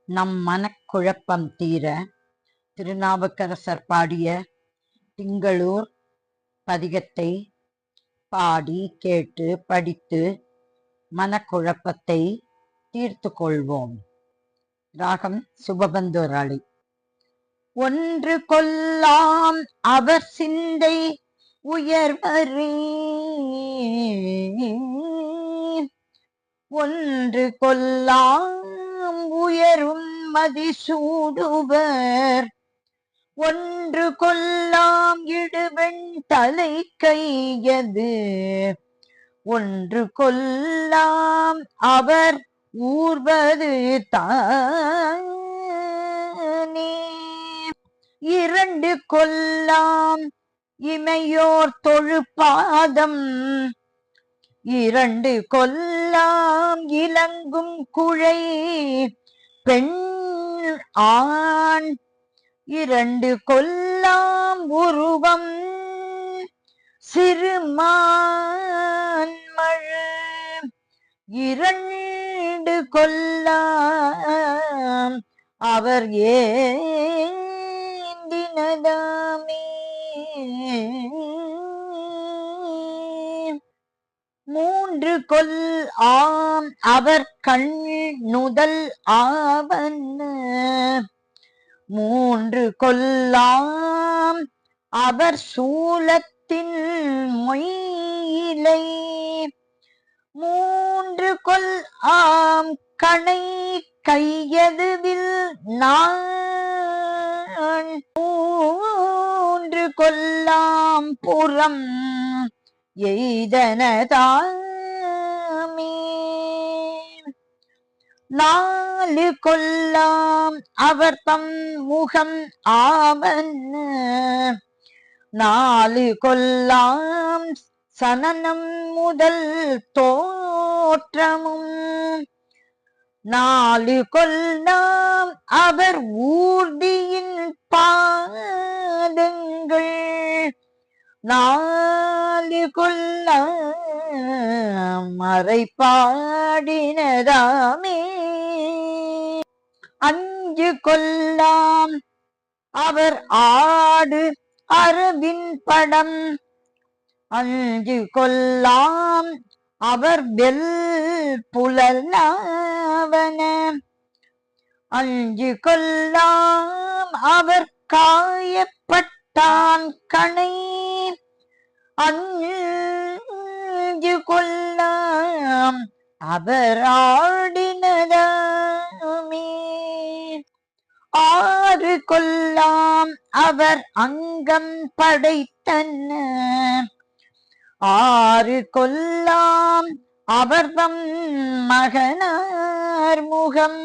நம் மனக்குழப்பம் தீர திருநாவுக்கரசர் பாடிய திங்களூர் பதிகத்தை பாடி கேட்டு படித்து மனக்குழப்பத்தை தீர்த்து கொள்வோம். ராகம் சுபபந்துராளி. ஒன்று கொல்லாம் அவர் சிந்தை உயர்வரே, ஒன்று கொல்லாம் உயரும் மதிசூடுவர், ஒன்று கொல்லாம் இடுவெண் தலை கையது, ஒன்று கொல்லாம் அவர் ஊர்வது தானே, இரண்டு கொல்லாம் இமையோர் தொழுபாதம், இரண்டு கொல்லாம் இலங்கும் குழை பெண் ஆண், இரண்டு கொல்லாம் உருவம் சிறுமான்மழு, இரண்டு கொல்லாம் அவர் ஏந்தினதாமே, மூன்று கொல் ஆம் அவர் கண் நுதல் ஆவன, மூன்று கொல்லாம் அவர் சூலத்தின் மொயிலை, மூன்று கொல் ஆம் கணை கையதுவில் நான், மூன்று கொல்லாம் புறம் எய்தனதாமே, நாலு கொல்லாம் அவர் தம் முகம் ஆவன, நாலு கொல்லாம் சனனம் முதல் தோற்றமும், நாலு கொல்லாம் அவர் ஊர்தியின் பாதங்கள், நாலு கொல்லாம் மறை பாடினதாமே, அஞ்சு கொல்லாம் அவர் ஆடு அரவின் படம், அஞ்சு கொல்லாம் அவர் வெல் புலனாவன, அஞ்சு கொல்லாம் அவர் காயப்பட்டான் கணை, அஞ்சு கொல்லாம் அவர் ஆடினதாமே, ஆறு கொல்லாம் அவர் அங்கம் படைத்தன, ஆறு கொல்லாம் அவர் தம் மகனார் முகம்,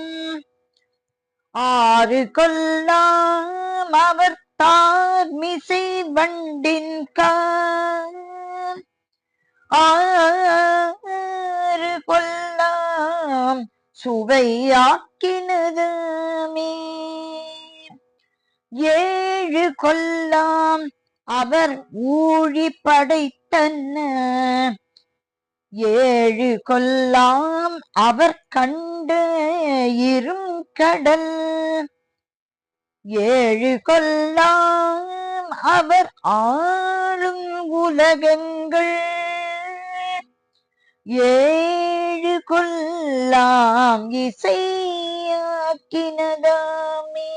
ஆறு கொல்லாம் அவர் தார்மிசை வண்டின் கால், ஆறு கொல்லாம் சுவையாக்கினதுமே, ஏழு கொல்லாம் அவர் ஊழி படைத்தன, ஏழு கொல்லாம் அவர் கண்ட இரும் கடல், ஏழு கொல்லாம் அவர் ஆளும் உலகங்கள், ஏழு கொல்லாம் இசையாக்கினதாமே,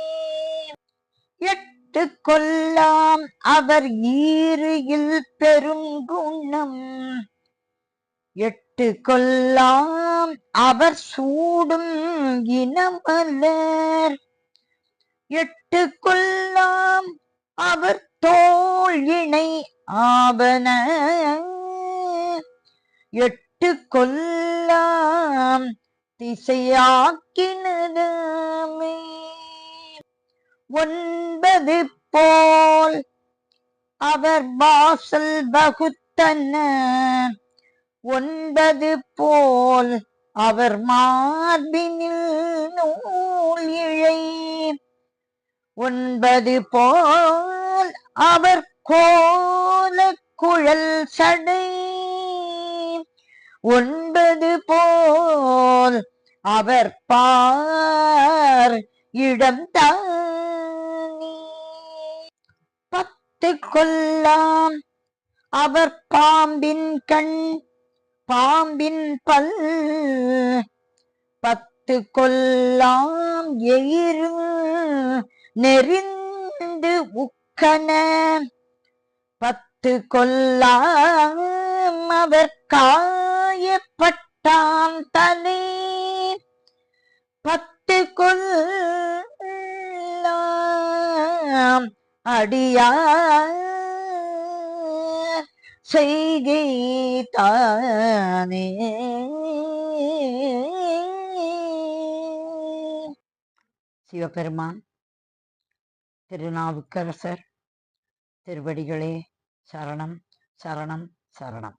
எட்டு கொல்லாம் அவர் ஈரியில் பெரும் குணம், எட்டு கொல்லாம் அவர் சூடும் இனமலர், எட்டு கொல்லாம் அவர் தோள் இணை ஆவன, எட்டு கொல்லாம் திசையாக்கினதாமே, ஒன்பது போல் அவர் வாசல் வகுத்தன, ஒன்பது போல் அவர் மார்பினில் நூல் இழை, ஒன்பது போல் அவர் கோல குழல் சடை, ஒன்பது போல் அவர் பார் இடம் தானே. பத்து கொல்லாம் அவர் பாம்பின் கண் பாம்பின் பல் பத்து கொல்லாம் எயிறு நெறிந்து உக்கன பத்து கொல்லாம் அவர் காயப்பட்டான் தலை பத்து கொல்லாம் அடியார் செய்கை தானே. சிவபெருமான் திருநாவுக்கரசர் திருவடிகளே சரணம் சரணம் சரணம்.